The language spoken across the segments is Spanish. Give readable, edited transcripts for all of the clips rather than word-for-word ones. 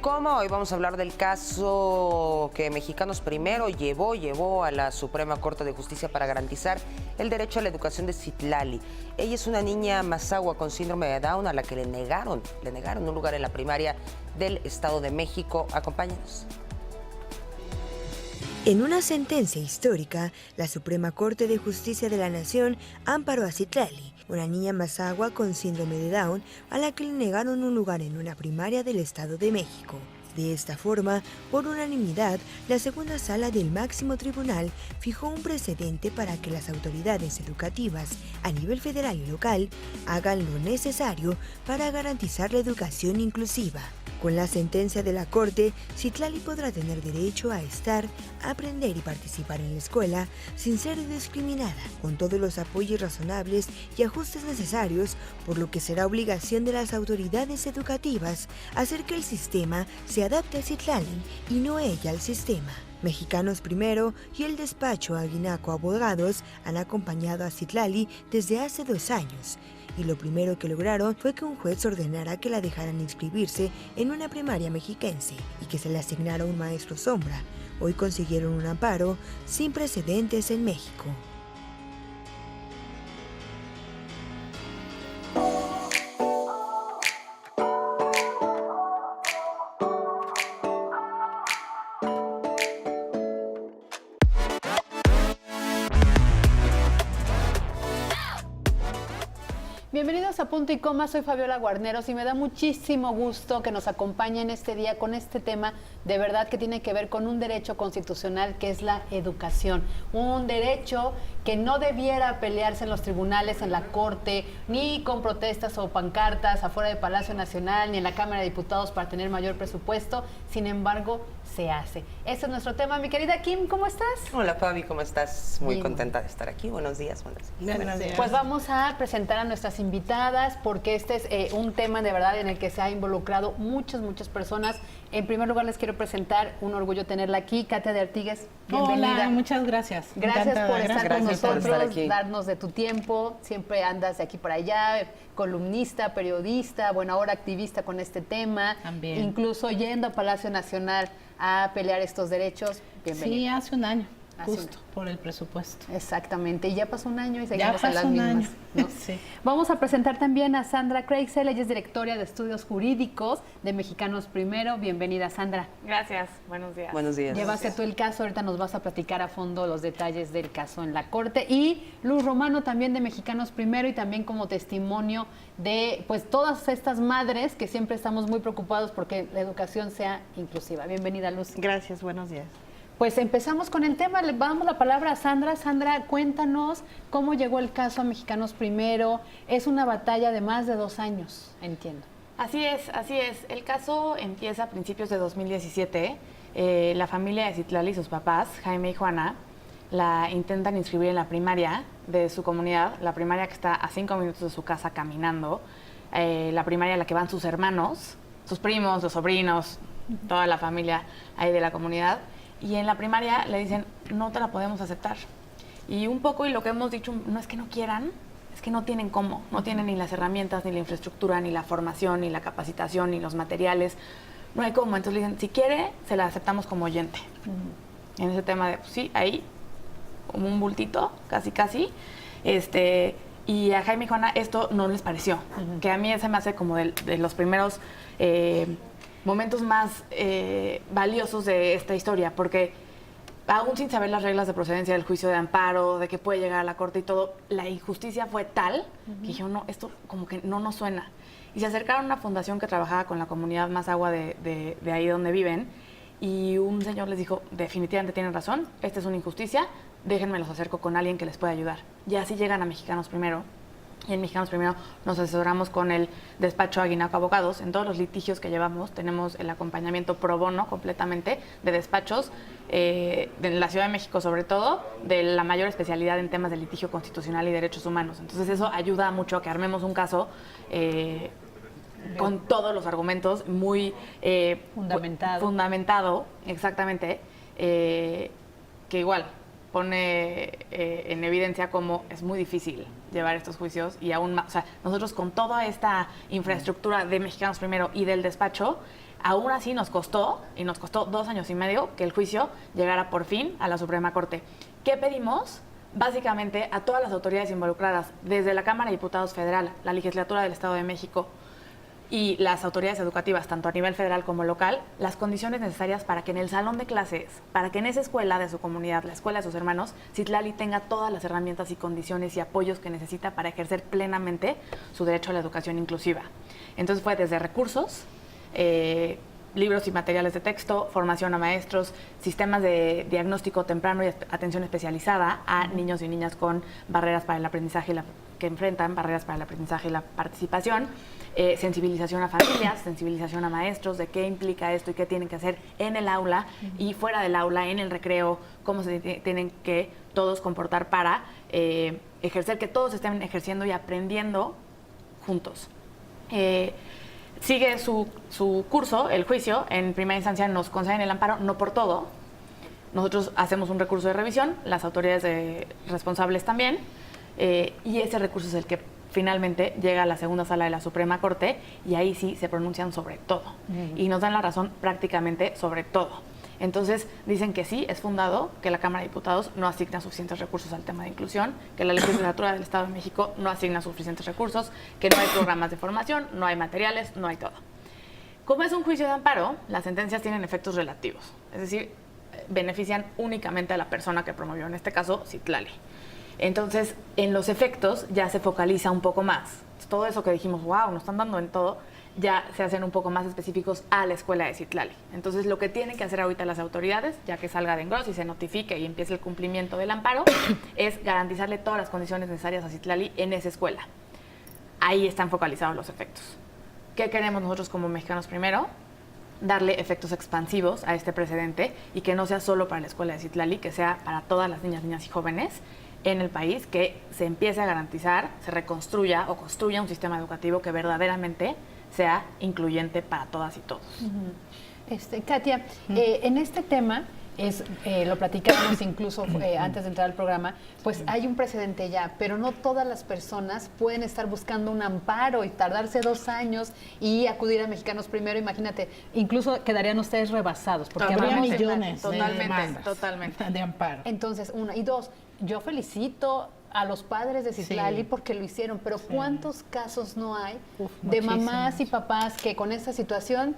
Coma. Hoy vamos a hablar del caso que Mexicanos Primero llevó a la Suprema Corte de Justicia para garantizar el derecho a la educación de Citlali. Ella es una niña mazahua con síndrome de Down a la que le negaron un lugar en la primaria del Estado de México. Acompáñenos. En una sentencia histórica, la Suprema Corte de Justicia de la Nación amparó a Citlali, una niña mazahua con síndrome de Down a la que le negaron un lugar en una primaria del Estado de México. De esta forma, por unanimidad, la segunda sala del máximo tribunal fijó un precedente para que las autoridades educativas a nivel federal y local hagan lo necesario para garantizar la educación inclusiva. Con la sentencia de la Corte, Citlali podrá tener derecho a estar, aprender y participar en la escuela sin ser discriminada, con todos los apoyos razonables y ajustes necesarios, por lo que será obligación de las autoridades educativas hacer que el sistema se adapte a Citlali y no ella al sistema. Mexicanos Primero y el despacho Aguinaco Abogados han acompañado a Citlali desde hace 2 años. Y lo primero que lograron fue que un juez ordenara que la dejaran inscribirse en una primaria mexiquense y que se le asignara un maestro sombra. Hoy consiguieron un amparo sin precedentes en México. Bienvenidos a Punto y Coma, soy Fabiola Guarneros y me da muchísimo gusto que nos acompañen este día con este tema de verdad que tiene que ver con un derecho constitucional que es la educación. Un derecho que no debiera pelearse en los tribunales, en la Corte, ni con protestas o pancartas afuera del Palacio Nacional, ni en la Cámara de Diputados para tener mayor presupuesto. Sin embargo, se hace. Ese es nuestro tema. Mi querida Kim, ¿cómo estás? Hola Fabi, ¿cómo estás? Muy Bien. contenta de estar aquí. Buenos días. Buenos días. Pues vamos a presentar a nuestras invitadas porque este es un tema de verdad en el que se ha involucrado muchas personas. En primer lugar les quiero presentar, un orgullo tenerla aquí, Katia de Artigues. Bienvenida. Hola, muchas gracias. Gracias Encantada. por estar con Gracias por nosotros, estar aquí. darnos de tu tiempo. Siempre andas de aquí para allá, columnista, periodista, bueno, ahora activista con este tema. También. Incluso yendo a Palacio Nacional a pelear estos derechos. Bienvenida. Sí, hace un año, Hace justo, por el presupuesto. Exactamente, y ya pasó un año y Ya seguimos en las pasó un mismas. año, ¿no? sí. Vamos a presentar también a Sandra Creixel, ella es directora de Estudios Jurídicos de Mexicanos Primero. Bienvenida, Sandra. Gracias, buenos días. Buenos días. Llevaste tú el caso, ahorita nos vas a platicar a fondo los detalles del caso en la Corte. Y Luz Romano también de Mexicanos Primero y también como testimonio de pues todas estas madres que siempre estamos muy preocupados porque la educación sea inclusiva. Bienvenida, Luz. Gracias, buenos días. Pues empezamos con el tema, le damos la palabra a Sandra. Sandra, cuéntanos cómo llegó el caso a Mexicanos Primero. Es una batalla de más de 2 años, entiendo. Así es, así es. El caso empieza a principios de 2017. La familia de Citlali y sus papás, Jaime y Juana, la intentan inscribir en la primaria de su comunidad, la primaria que está a 5 minutos de su casa caminando, la primaria a la que van sus hermanos, sus primos, los sobrinos, toda la familia ahí de la comunidad. Y en la primaria le dicen, no te la podemos aceptar. Y un poco, y lo que hemos dicho, no es que no quieran, es que no tienen cómo. No tienen ni las herramientas, ni la infraestructura, ni la formación, ni la capacitación, ni los materiales. No hay cómo. Entonces le dicen, si quiere, se la aceptamos como oyente. En ese tema de, pues sí, ahí, como un bultito, casi. Y a Jaime y Juana esto no les pareció. Que a mí se me hace como de los primeros momentos más valiosos de esta historia, porque aún sin saber las reglas de procedencia del juicio de amparo, de que puede llegar a la corte y todo, la injusticia fue tal que dijeron, no, esto como que no nos suena. Y se acercaron a una fundación que trabajaba con la comunidad mazahua de ahí donde viven, y un señor les dijo, definitivamente tienen razón, esta es una injusticia, déjenme los acerco con alguien que les pueda ayudar. Y así llegan a Mexicanos Primero. Y en Mexicanos Primero nos asesoramos con el despacho Aguinaco Abogados. En todos los litigios que llevamos tenemos el acompañamiento pro bono completamente de despachos, de la Ciudad de México sobre todo, de la mayor especialidad en temas de litigio constitucional y derechos humanos. Entonces eso ayuda mucho a que armemos un caso con todos los argumentos muy fundamentado, exactamente, que igual pone en evidencia cómo es muy difícil llevar estos juicios y aún más, o sea, nosotros con toda esta infraestructura de Mexicanos Primero y del despacho, Aún así nos costó 2 años y medio que el juicio llegara por fin a la Suprema Corte. ¿Qué pedimos? Básicamente a todas las autoridades involucradas, desde la Cámara de Diputados Federal, la Legislatura del Estado de México y las autoridades educativas, tanto a nivel federal como local, las condiciones necesarias para que en el salón de clases, para que en esa escuela de su comunidad, la escuela de sus hermanos, Citlali tenga todas las herramientas y condiciones y apoyos que necesita para ejercer plenamente su derecho a la educación inclusiva. Entonces fue desde recursos, libros y materiales de texto, formación a maestros, sistemas de diagnóstico temprano y atención especializada a niños y niñas con barreras para el aprendizaje que enfrentan barreras para el aprendizaje y la participación, sensibilización a familias, sensibilización a maestros de qué implica esto y qué tienen que hacer en el aula y fuera del aula, en el recreo, cómo se tienen que todos comportar para ejercer, que todos estén ejerciendo y aprendiendo juntos. Sigue su curso, el juicio. En primera instancia nos conceden el amparo, no por todo. Nosotros hacemos un recurso de revisión, las autoridades responsables también, y ese recurso es el que finalmente llega a la segunda sala de la Suprema Corte y ahí sí se pronuncian sobre todo. Y nos dan la razón prácticamente sobre todo. Entonces dicen que sí, es fundado, que la Cámara de Diputados no asigna suficientes recursos al tema de inclusión, que la Legislatura del Estado de México no asigna suficientes recursos, que no hay programas de formación, no hay materiales, no hay todo. Como es un juicio de amparo, las sentencias tienen efectos relativos, es decir, benefician únicamente a la persona que promovió, en este caso, Citlali. Entonces, en los efectos ya se focaliza un poco más. Todo eso que dijimos, wow, nos están dando en todo, ya se hacen un poco más específicos a la escuela de Citlali. Entonces, lo que tienen que hacer ahorita las autoridades, ya que salga de engroso y se notifique y empiece el cumplimiento del amparo, es garantizarle todas las condiciones necesarias a Citlali en esa escuela. Ahí están focalizados los efectos. ¿Qué queremos nosotros como mexicanos primero? Darle efectos expansivos a este precedente y que no sea solo para la escuela de Citlali, que sea para todas las niñas y jóvenes en el país, que se empiece a garantizar, se reconstruya o construya un sistema educativo que verdaderamente sea incluyente para todas y todos. Katia, en este tema, lo platicábamos incluso antes de entrar al programa, pues hay un precedente ya, pero no todas las personas pueden estar buscando un amparo y tardarse 2 años y acudir a Mexicanos Primero. Imagínate, incluso quedarían ustedes rebasados, porque habría millones de demandas de amparo. Entonces, 1 y 2, yo felicito a los padres de Citlali porque lo hicieron, pero ¿cuántos casos no hay de mamás y papás que con esta situación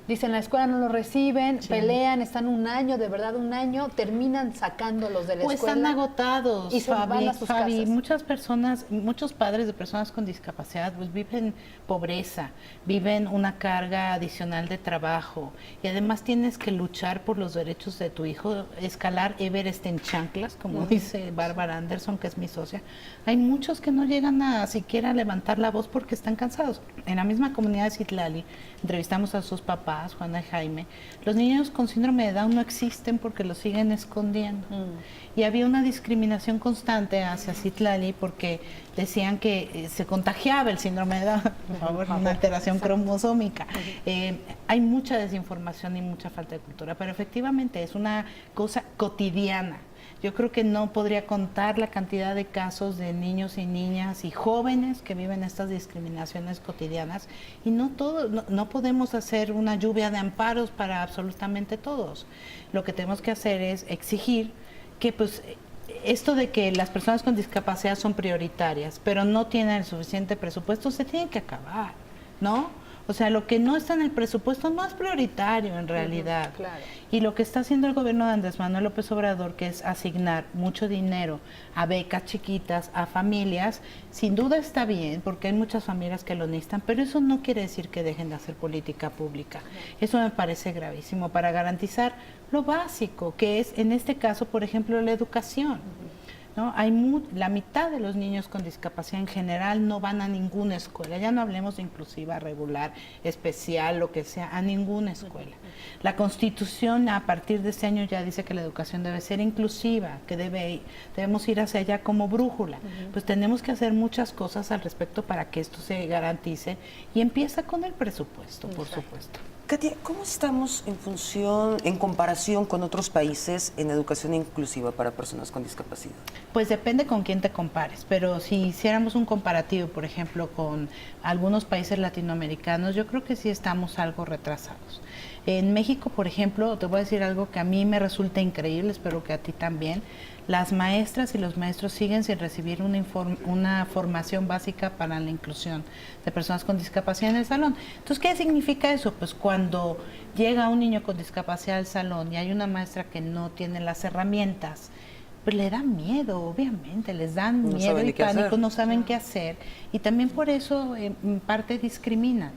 dicen la escuela no lo reciben, pelean, están 1 año, de verdad 1 año, terminan sacándolos de la escuela? Están agotados, y se van a sus casas. Muchas personas, muchos padres de personas con discapacidad pues viven pobreza, viven una carga adicional de trabajo y además tienes que luchar por los derechos de tu hijo, escalar Everest en chanclas, como dice Bárbara Anderson, que es mi socia. Hay muchos que no llegan a siquiera levantar la voz porque están cansados. En la misma comunidad de Citlali entrevistamos a sus papás, Juana y Jaime. Los niños con síndrome de Down no existen porque los siguen escondiendo. Y había una discriminación constante hacia Citlali porque decían que se contagiaba el síndrome de Down, por favor, una alteración cromosómica. Hay mucha desinformación y mucha falta de cultura, pero efectivamente es una cosa cotidiana. Yo creo que no podría contar la cantidad de casos de niños y niñas y jóvenes que viven estas discriminaciones cotidianas y no podemos hacer una lluvia de amparos para absolutamente todos. Lo que tenemos que hacer es exigir que pues esto de que las personas con discapacidad son prioritarias, pero no tienen el suficiente presupuesto, se tiene que acabar, ¿no? O sea, lo que no está en el presupuesto no es prioritario en realidad. Claro. Y lo que está haciendo el gobierno de Andrés Manuel López Obrador, que es asignar mucho dinero a becas chiquitas, a familias, sin duda está bien, porque hay muchas familias que lo necesitan, pero eso no quiere decir que dejen de hacer política pública. Eso me parece gravísimo, para garantizar lo básico, que es, en este caso, por ejemplo, la educación. ¿No? La mitad de los niños con discapacidad en general no van a ninguna escuela, ya no hablemos de inclusiva, regular, especial, lo que sea, a ninguna escuela. La Constitución a partir de este año ya dice que la educación debe ser inclusiva, que debemos ir hacia allá como brújula. Pues tenemos que hacer muchas cosas al respecto para que esto se garantice y empieza con el presupuesto, por supuesto. Katia, ¿cómo estamos en comparación con otros países en educación inclusiva para personas con discapacidad? Pues depende con quién te compares, pero si hiciéramos un comparativo, por ejemplo, con algunos países latinoamericanos, yo creo que sí estamos algo retrasados. En México, por ejemplo, te voy a decir algo que a mí me resulta increíble, espero que a ti también. Las maestras y los maestros siguen sin recibir una formación básica para la inclusión de personas con discapacidad en el salón. Entonces, ¿qué significa eso? Pues cuando llega un niño con discapacidad al salón y hay una maestra que no tiene las herramientas, pues le da miedo, obviamente, les dan miedo y pánico, no saben qué hacer. Y también por eso, en parte, discriminan.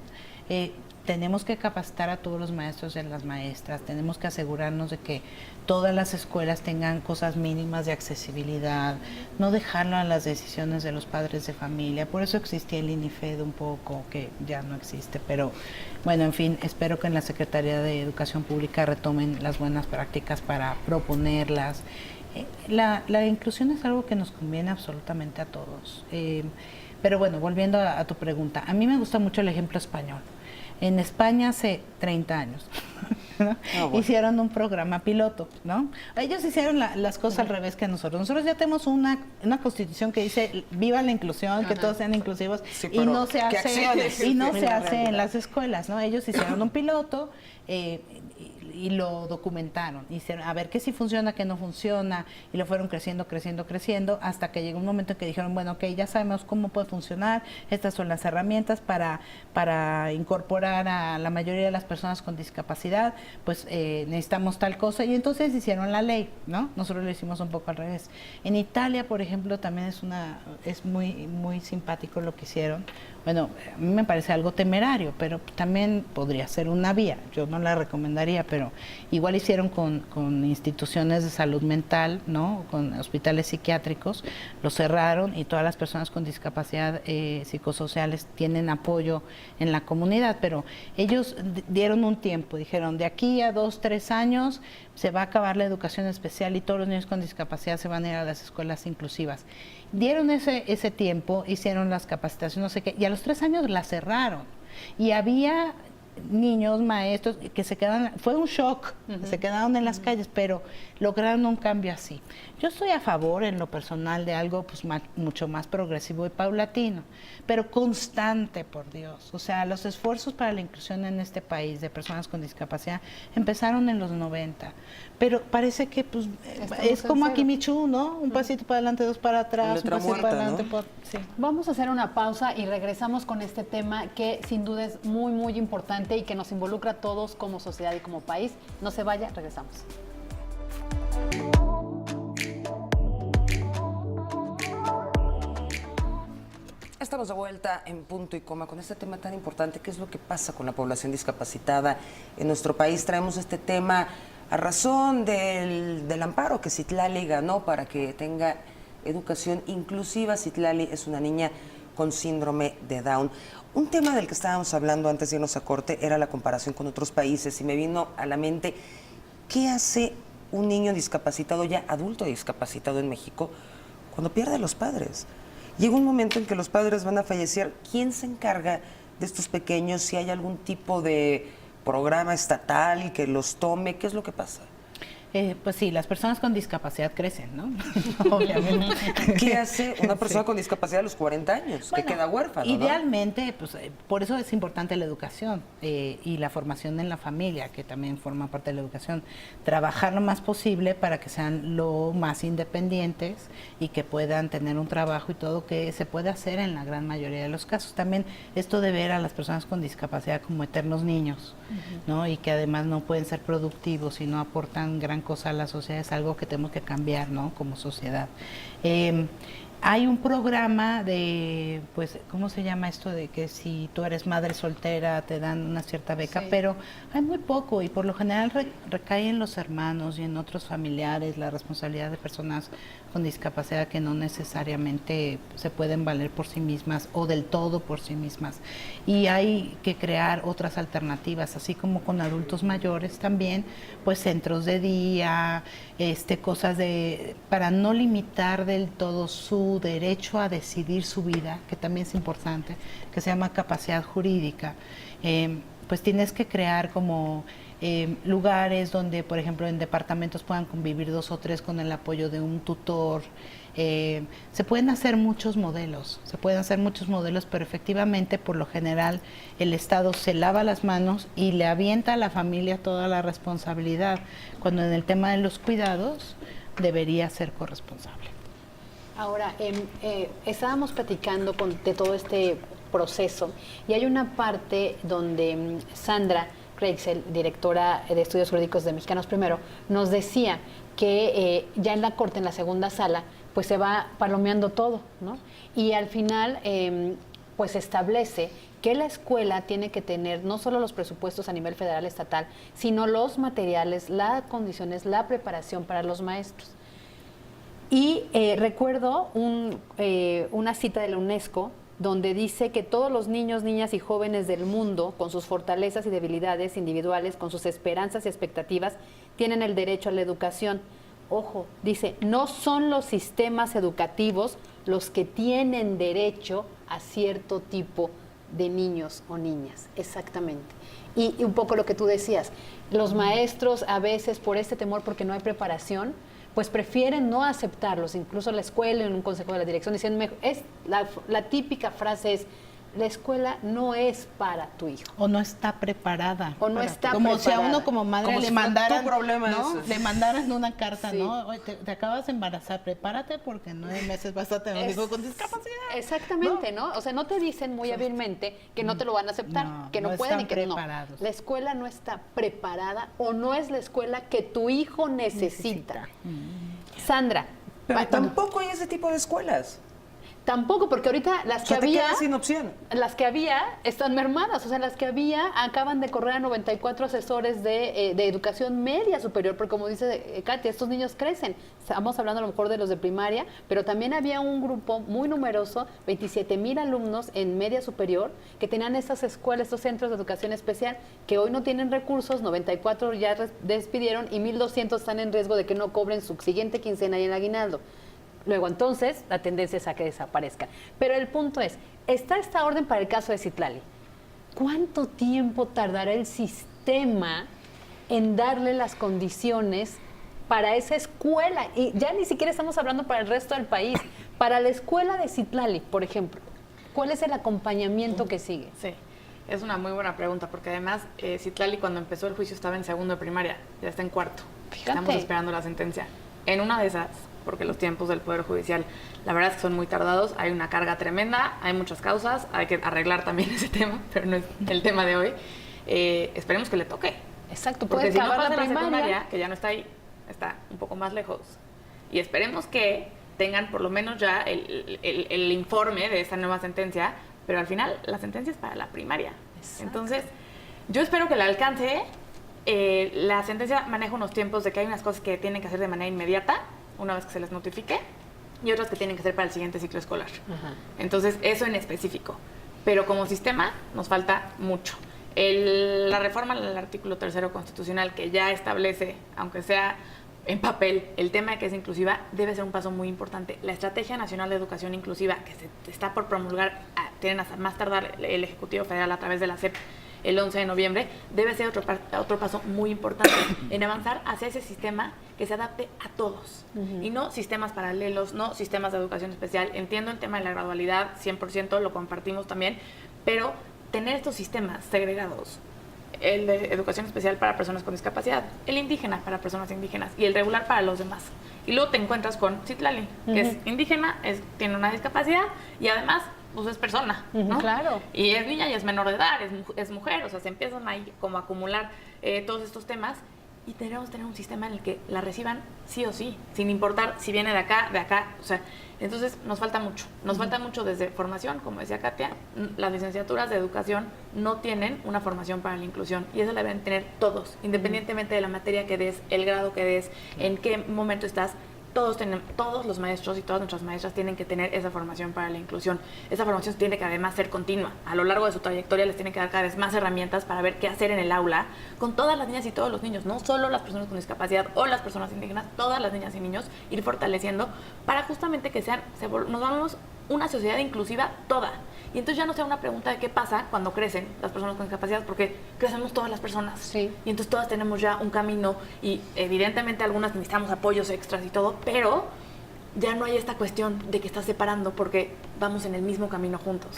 Tenemos que capacitar a todos los maestros y a las maestras, tenemos que asegurarnos de que todas las escuelas tengan cosas mínimas de accesibilidad, no dejarlo a las decisiones de los padres de familia. Por eso existía el INIFED un poco, que ya no existe, pero bueno, en fin, espero que en la Secretaría de Educación Pública retomen las buenas prácticas para proponerlas. La inclusión es algo que nos conviene absolutamente a todos. Pero bueno, volviendo a tu pregunta, a mí me gusta mucho el ejemplo español. En España hace 30 años ¿no? Bueno. Hicieron un programa piloto, ¿no? Ellos hicieron las cosas al revés que nosotros. Nosotros ya tenemos una constitución que dice viva la inclusión, que todos sean inclusivos, sí, y no se hace en las escuelas, ¿no? Ellos hicieron un piloto y lo documentaron, hicieron a ver qué sí funciona, qué no funciona, y lo fueron creciendo, hasta que llegó un momento en que dijeron, bueno, ok, ya sabemos cómo puede funcionar, estas son las herramientas para incorporar a la mayoría de las personas con discapacidad, pues necesitamos tal cosa, y entonces hicieron la ley, ¿no? Nosotros lo hicimos un poco al revés. En Italia, por ejemplo, también es muy, muy simpático lo que hicieron. Bueno, a mí me parece algo temerario, pero también podría ser una vía. Yo no la recomendaría, pero igual hicieron con instituciones de salud mental, ¿no? Con hospitales psiquiátricos, lo cerraron y todas las personas con discapacidad psicosociales tienen apoyo en la comunidad, pero ellos dieron un tiempo, dijeron, de aquí a 2, 3 años se va a acabar la educación especial y todos los niños con discapacidad se van a ir a las escuelas inclusivas. Dieron ese tiempo, hicieron las capacitaciones, no sé qué, y a los 3 años la cerraron. Y había niños, maestros, que se quedaron, fue un shock, se quedaron en las calles, pero lograron un cambio así. Yo estoy a favor, en lo personal, de algo pues mucho más progresivo y paulatino, pero constante, por Dios. O sea, los esfuerzos para la inclusión en este país de personas con discapacidad empezaron en los 90, pero parece que pues es como aquí Michu, ¿no? Un pasito para adelante, 2 para atrás, un pasito para adelante, ¿no? Sí. Vamos a hacer una pausa y regresamos con este tema que sin duda es muy, muy importante y que nos involucra a todos como sociedad y como país. No se vaya, regresamos. Estamos de vuelta en Punto y Coma con este tema tan importante, que es lo que pasa con la población discapacitada en nuestro país. Traemos este tema a razón del amparo que Citlali ganó para que tenga educación inclusiva. Citlali es una niña con síndrome de Down. Un tema del que estábamos hablando antes de irnos a corte era la comparación con otros países y me vino a la mente, ¿qué hace un niño discapacitado, ya adulto discapacitado en México, cuando pierde a los padres? Llega un momento en que los padres van a fallecer. ¿Quién se encarga de estos pequeños? Si hay algún tipo de programa estatal que los tome, ¿qué es lo que pasa? Pues sí, las personas con discapacidad crecen, ¿no? Obviamente. ¿Qué hace una persona con discapacidad a los 40 años? Bueno, que queda huérfano, idealmente, ¿no? Pues por eso es importante la educación y la formación en la familia, que también forma parte de la educación. Trabajar lo más posible para que sean lo más independientes y que puedan tener un trabajo y todo, que se puede hacer en la gran mayoría de los casos. También esto de ver a las personas con discapacidad como eternos niños, ¿no? Y que además no pueden ser productivos y no aportan gran cosa a la sociedad, es algo que tenemos que cambiar, ¿no? Como sociedad. Hay un programa de, pues, ¿cómo se llama esto? De que si tú eres madre soltera te dan una cierta beca, sí, pero hay muy poco y por lo general recae en los hermanos y en otros familiares la responsabilidad de personas con discapacidad que no necesariamente se pueden valer por sí mismas o del todo por sí mismas. Y hay que crear otras alternativas, así como con adultos mayores también, pues centros de día, cosas para no limitar del todo su derecho a decidir su vida, que también es importante, que se llama capacidad jurídica. pues tienes que crear como lugares donde, por ejemplo, en departamentos puedan convivir 2 o 3 con el apoyo de un tutor. Se pueden hacer muchos modelos, pero efectivamente, por lo general, el Estado se lava las manos y le avienta a la familia toda la responsabilidad, cuando en el tema de los cuidados debería ser corresponsable. Ahora, estábamos platicando de todo este proceso y hay una parte donde Sandra Creixell, directora de Estudios Jurídicos de Mexicanos Primero, nos decía que ya en la Corte, en la segunda sala, pues se va palomeando todo, ¿no? Y al final, pues establece que la escuela tiene que tener no solo los presupuestos a nivel federal, estatal, sino los materiales, las condiciones, la preparación para los maestros. Y recuerdo una cita de la UNESCO donde dice que todos los niños, niñas y jóvenes del mundo, con sus fortalezas y debilidades individuales, con sus esperanzas y expectativas, tienen el derecho a la educación. Ojo, dice, no son los sistemas educativos los que tienen derecho a cierto tipo de niños o niñas, exactamente. Y un poco lo que tú decías, los maestros a veces por este temor, porque no hay preparación, pues prefieren no aceptarlos, incluso la escuela en un consejo de la dirección dicen, la típica frase es, la escuela no es para tu hijo. O no está preparada. O no está como preparada. si a uno como madre Como le si fuera mandaran, tu problema, ¿no? eso. Le mandaran una carta, Sí. ¿no? Oye, te acabas de embarazar, prepárate porque en 9 meses vas a tener un hijo con discapacidad. Exactamente, ¿no? O sea, no te dicen muy hábilmente que no te lo van a aceptar, No, que no no pueden y están que no. preparados. La escuela no está preparada o no es la escuela que tu hijo necesita. Sandra, Pero tampoco hay ese tipo de escuelas. tampoco, porque ahorita las O que sea, te había, quedas sin opción. las que había están mermadas, o sea, las que había acaban de correr a 94 asesores de educación media superior, porque como dice Katia, estos niños crecen. Estamos hablando a lo mejor de los de primaria, pero también había un grupo muy numeroso, 27,000 alumnos en media superior, que tenían estas escuelas, estos centros de educación especial, que hoy no tienen recursos, 94 ya despidieron y 1,200 están en riesgo de que no cobren su siguiente quincena y el aguinaldo. Luego, entonces, la tendencia es a que desaparezcan. Pero el punto es, está esta orden para el caso de Citlali. ¿Cuánto tiempo tardará el sistema en darle las condiciones para esa escuela? Y ya ni siquiera estamos hablando para el resto del país. Para la escuela de Citlali, por ejemplo, ¿cuál es el acompañamiento que sigue? Sí, es una muy buena pregunta, porque además Citlali cuando empezó el juicio estaba en segundo de primaria, ya está en cuarto. Fíjate. Estamos esperando la sentencia. En una de esas, porque los tiempos del Poder Judicial, la verdad es que son muy tardados, hay una carga tremenda, hay muchas causas, hay que arreglar también ese tema, pero no es el tema de hoy. Esperemos que le toque. Exacto, Porque puede si no acabar pasa la la primaria. secundaria, que ya no está ahí, está un poco más lejos. Y esperemos que tengan por lo menos ya el informe de esta nueva sentencia, pero al final la sentencia es para la primaria. Exacto. Entonces, yo espero que la alcance. La sentencia maneja unos tiempos de que hay unas cosas que tienen que hacer de manera inmediata, una vez que se les notifique, y otras que tienen que hacer para el siguiente ciclo escolar. Ajá. Entonces, eso en específico. Pero como sistema nos falta mucho. La reforma al artículo 3º constitucional, que ya establece, aunque sea en papel, el tema de que es inclusiva, debe ser un paso muy importante. La Estrategia Nacional de Educación Inclusiva, que se está por promulgar, tienen hasta más tardar el Ejecutivo Federal a través de la SEP el 11 de noviembre, debe ser otro paso muy importante en avanzar hacia ese sistema que se adapte a todos. Y no sistemas paralelos, no sistemas de educación especial. Entiendo el tema de la gradualidad, 100%, lo compartimos también, pero tener estos sistemas segregados, el de educación especial para personas con discapacidad, el indígena para personas indígenas y el regular para los demás. Y luego te encuentras con Citlali, que es indígena, tiene una discapacidad y además pues es persona, ¿no? Claro. Y es niña y es menor de edad, es mujer, o sea, se empiezan ahí como a acumular todos estos temas y tenemos que tener un sistema en el que la reciban sí o sí, sin importar si viene de acá, o sea, entonces nos falta mucho desde formación, como decía Katia, las licenciaturas de educación no tienen una formación para la inclusión y eso la deben tener todos, independientemente de la materia que des, el grado que des, en qué momento estás. Todos los maestros y todas nuestras maestras tienen que tener esa formación para la inclusión. Esa formación tiene que además ser continua. A lo largo de su trayectoria les tiene que dar cada vez más herramientas para ver qué hacer en el aula con todas las niñas y todos los niños, no solo las personas con discapacidad o las personas indígenas, todas las niñas y niños, ir fortaleciendo para justamente que nos vamos una sociedad inclusiva toda. Y entonces ya no sea una pregunta de qué pasa cuando crecen las personas con discapacidad, porque crecemos todas las personas. Sí. Y entonces todas tenemos ya un camino y evidentemente algunas necesitamos apoyos extras y todo, pero ya no hay esta cuestión de que estás separando porque vamos en el mismo camino juntos.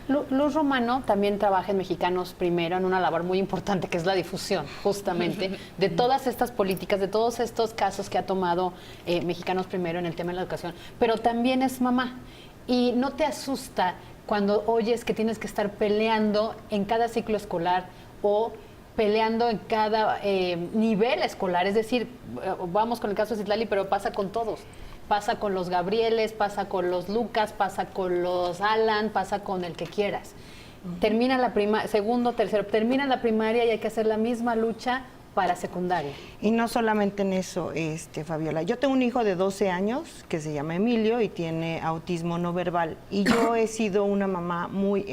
Luz Romano también trabaja en Mexicanos Primero en una labor muy importante que es la difusión, justamente, de todas estas políticas, de todos estos casos que ha tomado Mexicanos Primero en el tema de la educación, pero también es mamá. ¿Y no te asusta cuando oyes que tienes que estar peleando en cada ciclo escolar o peleando en cada nivel escolar? Es decir, vamos con el caso de Citlali, pero pasa con todos. Pasa con los Gabrieles, pasa con los Lucas, pasa con los Alan, pasa con el que quieras. Termina la segundo, tercero, termina la primaria y hay que hacer la misma lucha para secundaria. Y no solamente en eso, Fabiola. Yo tengo un hijo de 12 años que se llama Emilio y tiene autismo no verbal. Y yo he sido una mamá muy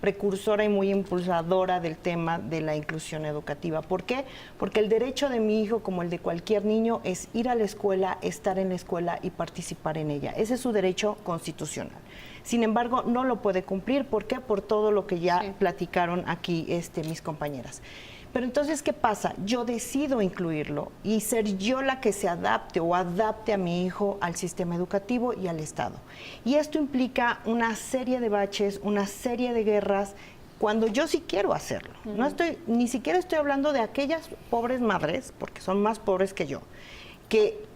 precursora y muy impulsadora del tema de la inclusión educativa. ¿Por qué? Porque el derecho de mi hijo, como el de cualquier niño, es ir a la escuela, estar en la escuela y participar en ella. Ese es su derecho constitucional. Sin embargo, no lo puede cumplir. ¿Por qué? Por todo lo que ya platicaron aquí mis compañeras. Pero entonces, ¿qué pasa? Yo decido incluirlo y ser yo la que se adapte o adapte a mi hijo al sistema educativo y al Estado. Y esto implica una serie de baches, una serie de guerras, cuando yo sí quiero hacerlo. Ni siquiera estoy hablando de aquellas pobres madres, porque son más pobres que yo, que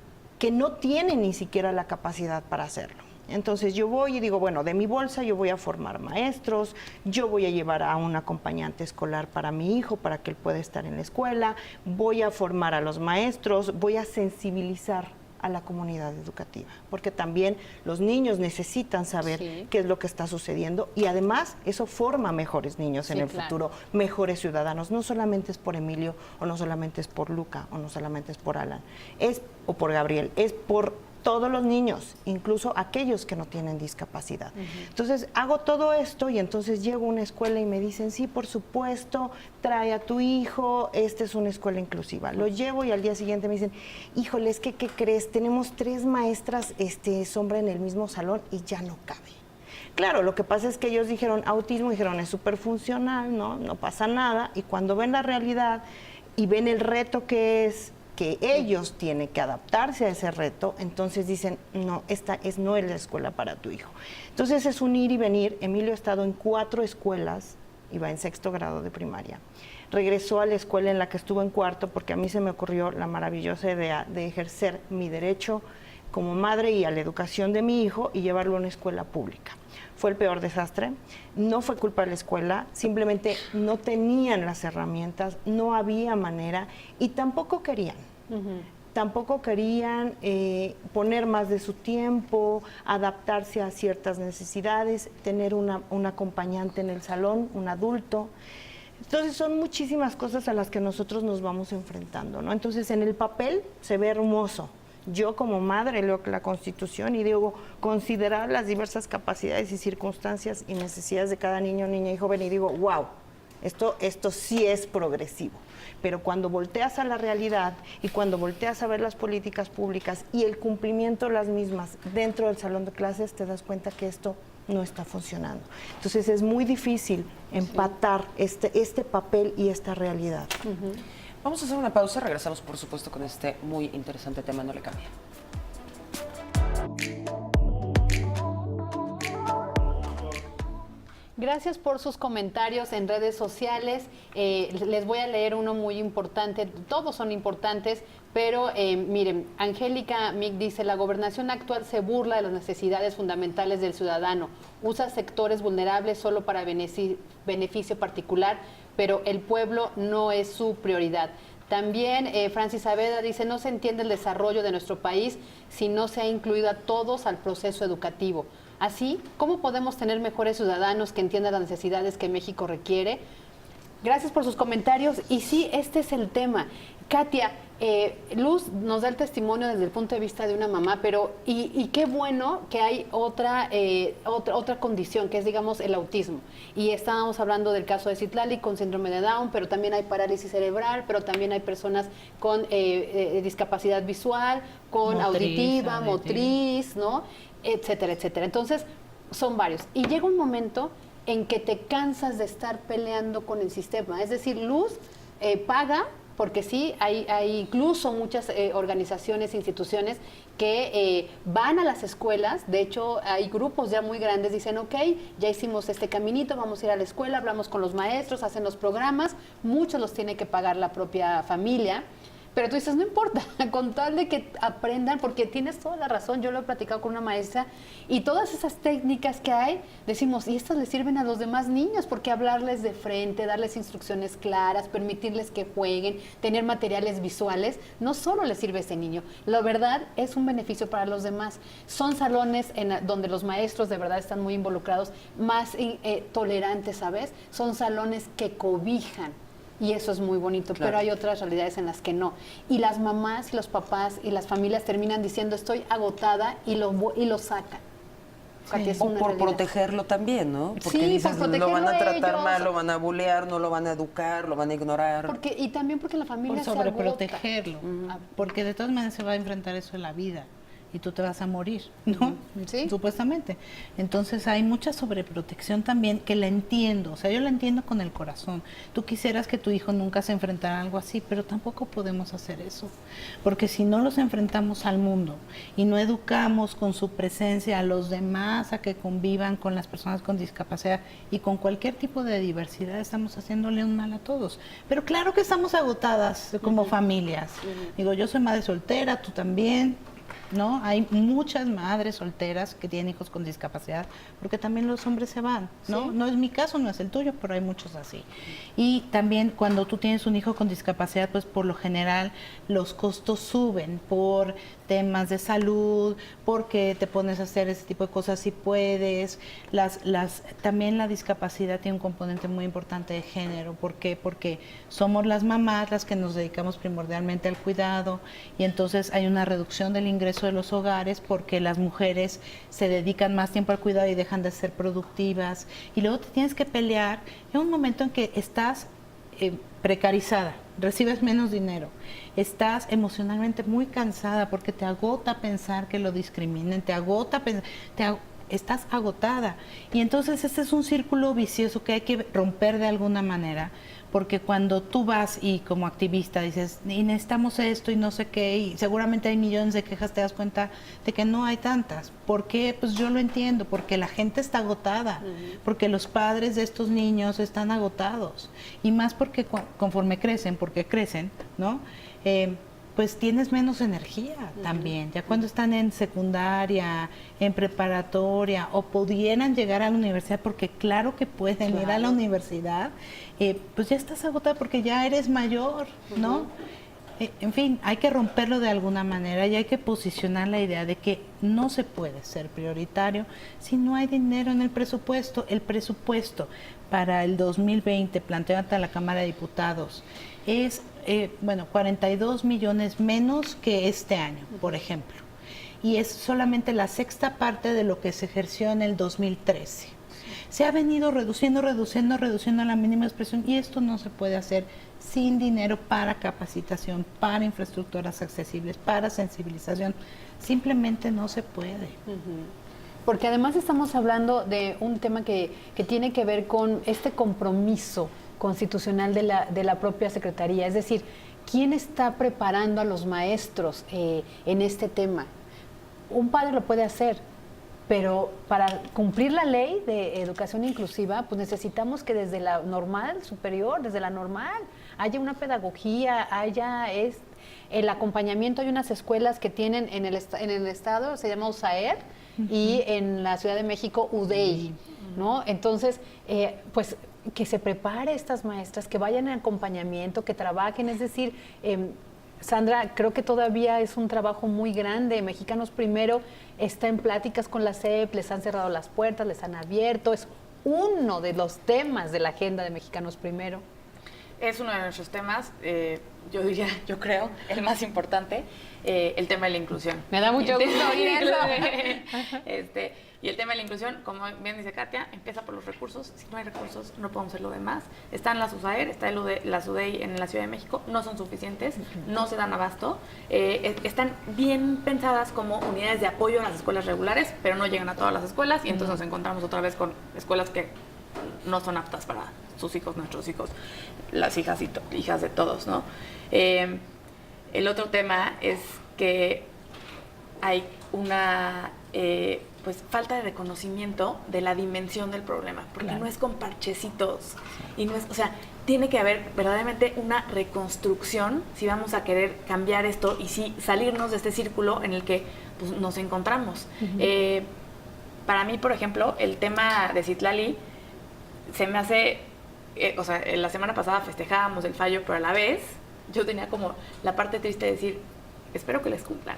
no tienen ni siquiera la capacidad para hacerlo. Entonces yo voy y digo, bueno, de mi bolsa yo voy a formar maestros, yo voy a llevar a un acompañante escolar para mi hijo, para que él pueda estar en la escuela, voy a formar a los maestros, voy a sensibilizar a la comunidad educativa, porque también los niños necesitan saber qué es lo que está sucediendo y además eso forma mejores niños en el futuro, mejores ciudadanos. No solamente es por Emilio, o no solamente es por Luca, o no solamente es por Alan, o por Gabriel, es por todos los niños, incluso aquellos que no tienen discapacidad. Entonces hago todo esto y entonces llego a una escuela y me dicen, sí, por supuesto, trae a tu hijo, esta es una escuela inclusiva. Lo llevo y al día siguiente me dicen, híjole, es que, ¿qué crees? Tenemos 3 maestras sombra en el mismo salón y ya no cabe. Claro, lo que pasa es que ellos dijeron autismo, dijeron es súper funcional, no pasa nada, y cuando ven la realidad y ven el reto que es, que ellos tienen que adaptarse a ese reto, entonces dicen, no, esta no es la escuela para tu hijo. Entonces es un ir y venir. Emilio ha estado en 4 escuelas, iba en 6º grado de primaria. Regresó a la escuela en la que estuvo en 4º porque a mí se me ocurrió la maravillosa idea de ejercer mi derecho como madre y a la educación de mi hijo y llevarlo a una escuela pública. Fue el peor desastre, no fue culpa de la escuela, simplemente no tenían las herramientas, no había manera y tampoco querían. Tampoco querían poner más de su tiempo, adaptarse a ciertas necesidades, tener un acompañante en el salón, un adulto. Entonces son muchísimas cosas a las que nosotros nos vamos enfrentando, ¿no? Entonces en el papel se ve hermoso. Yo como madre leo la Constitución y digo, considerar las diversas capacidades y circunstancias y necesidades de cada niño, niña y joven y digo, wow, esto sí es progresivo. Pero cuando volteas a la realidad y cuando volteas a ver las políticas públicas y el cumplimiento de las mismas dentro del salón de clases, te das cuenta que esto no está funcionando. Entonces es muy difícil empatar este papel y esta realidad. Vamos a hacer una pausa, regresamos por supuesto con este muy interesante tema, no le cambie. Gracias por sus comentarios en redes sociales. Les voy a leer uno muy importante, todos son importantes, pero miren, Angélica Mick dice, la gobernación actual se burla de las necesidades fundamentales del ciudadano, usa sectores vulnerables solo para beneficio particular, pero el pueblo no es su prioridad. También Francis Saavedra dice, no se entiende el desarrollo de nuestro país si no se ha incluido a todos al proceso educativo. Así, ¿cómo podemos tener mejores ciudadanos que entiendan las necesidades que México requiere? Gracias por sus comentarios. Y sí, este es el tema. Katia, Luz nos da el testimonio desde el punto de vista de una mamá, pero y qué bueno que hay otra condición, que es, digamos, el autismo. Y estábamos hablando del caso de Citlali con síndrome de Down, pero también hay parálisis cerebral, pero también hay personas con discapacidad visual, con auditiva, motriz, ¿no? Etcétera, etcétera. Entonces, son varios. Y llega un momento en que te cansas de estar peleando con el sistema. Es decir, Luz paga, porque sí, hay incluso muchas organizaciones, instituciones que van a las escuelas. De hecho, hay grupos ya muy grandes, dicen, ok, ya hicimos este caminito, vamos a ir a la escuela, hablamos con los maestros, hacen los programas, muchos los tiene que pagar la propia familia. Pero tú dices, no importa, con tal de que aprendan, porque tienes toda la razón, yo lo he platicado con una maestra, y todas esas técnicas que hay, decimos, y estas les sirven a los demás niños, porque hablarles de frente, darles instrucciones claras, permitirles que jueguen, tener materiales visuales, no solo les sirve a ese niño, la verdad es un beneficio para los demás. Son salones donde los maestros de verdad están muy involucrados, más tolerantes, ¿sabes? Son salones que cobijan. Y eso es muy bonito, claro. Pero hay otras realidades en las que no. Y las mamás y los papás y las familias terminan diciendo estoy agotada y lo sacan. Sí. O por realidad. Protegerlo también, ¿no? Porque sí, dices, por lo van a tratar ellos. mal, lo van a bulear, no lo van a educar, lo van a ignorar. Y también porque la familia por sobreprotegerlo, porque de todas maneras se va a enfrentar eso en la vida. Y tú te vas a morir, ¿no? ¿Sí? Supuestamente. Entonces hay mucha sobreprotección también que la entiendo, o sea, yo la entiendo con el corazón. Tú quisieras que tu hijo nunca se enfrentara a algo así, pero tampoco podemos hacer eso, porque si no los enfrentamos al mundo y no educamos con su presencia a los demás a que convivan con las personas con discapacidad y con cualquier tipo de diversidad, estamos haciéndole un mal a todos. Pero claro que estamos agotadas como familias. Digo, yo soy madre soltera, tú también. ¿No? Hay muchas madres solteras que tienen hijos con discapacidad, porque también los hombres se van, ¿no? Sí. No es mi caso, no es el tuyo, pero hay muchos así. Y también cuando tú tienes un hijo con discapacidad, pues por lo general los costos suben por temas de salud, porque te pones a hacer ese tipo de cosas si puedes. También la discapacidad tiene un componente muy importante de género. ¿Por qué? Porque somos las mamás las que nos dedicamos primordialmente al cuidado, y entonces hay una reducción del ingreso de los hogares porque las mujeres se dedican más tiempo al cuidado y dejan de ser productivas, y luego te tienes que pelear en un momento en que estás precarizada, recibes menos dinero, estás emocionalmente muy cansada porque te agota pensar que lo discriminen, estás agotada, y entonces este es un círculo vicioso que hay que romper de alguna manera. Porque cuando tú vas y como activista dices, y necesitamos esto y no sé qué, y seguramente hay millones de quejas, te das cuenta de que no hay tantas. ¿Por qué? Pues yo lo entiendo, porque la gente está agotada, porque los padres de estos niños están agotados, y más porque conforme crecen, ¿no? Pues tienes menos energía también, ya cuando están en secundaria, en preparatoria, o pudieran llegar a la universidad, porque claro que pueden ir a la universidad, pues ya estás agotada porque ya eres mayor, ¿no? En fin, hay que romperlo de alguna manera y hay que posicionar la idea de que no se puede ser prioritario si no hay dinero en el presupuesto. El presupuesto para el 2020 planteado ante la Cámara de Diputados es 42 millones menos que este año, por ejemplo. Y es solamente la sexta parte de lo que se ejerció en el 2013. Se ha venido reduciendo a la mínima expresión, y esto no se puede hacer sin dinero para capacitación, para infraestructuras accesibles, para sensibilización. Simplemente no se puede. Porque además estamos hablando de un tema que tiene que ver con este compromiso constitucional de la propia Secretaría. Es decir, ¿quién está preparando a los maestros en este tema? Un padre lo puede hacer, pero para cumplir la ley de educación inclusiva, pues necesitamos que desde la normal superior, desde la normal, haya una pedagogía, haya el acompañamiento. Hay unas escuelas que tienen en el estado, se llama USAER, y en la Ciudad de México, UDEI, ¿no? Entonces, pues que se prepare estas maestras, que vayan en acompañamiento, que trabajen, es decir, Sandra, creo que todavía es un trabajo muy grande. Mexicanos Primero está en pláticas con la SEP, les han cerrado las puertas, les han abierto, es uno de los temas de la agenda de Mexicanos Primero. es uno de nuestros temas, yo diría, yo creo, el más importante, el tema de la inclusión. Me da mucho gusto oír eso. Y el tema de la inclusión, como bien dice Katia, empieza por los recursos. Si no hay recursos, no podemos hacer lo demás. Están las USAER, está la SUDEI en la Ciudad de México, no son suficientes, no se dan abasto. Están bien pensadas como unidades de apoyo a las escuelas regulares, pero no llegan a todas las escuelas y entonces nos encontramos otra vez con escuelas que no son aptas para sus hijos, nuestros hijos, las hijas y hijas de todos, ¿no? El otro tema es que hay una pues falta de reconocimiento de la dimensión del problema, porque no es con parchecitos y no es, o sea, tiene que haber verdaderamente una reconstrucción si vamos a querer cambiar esto y si salirnos de este círculo en el que pues, nos encontramos. Para mí, por ejemplo, el tema de Citlali se me hace, o sea, la semana pasada festejábamos el fallo, pero a la vez yo tenía como la parte triste de decir, espero que les cumplan.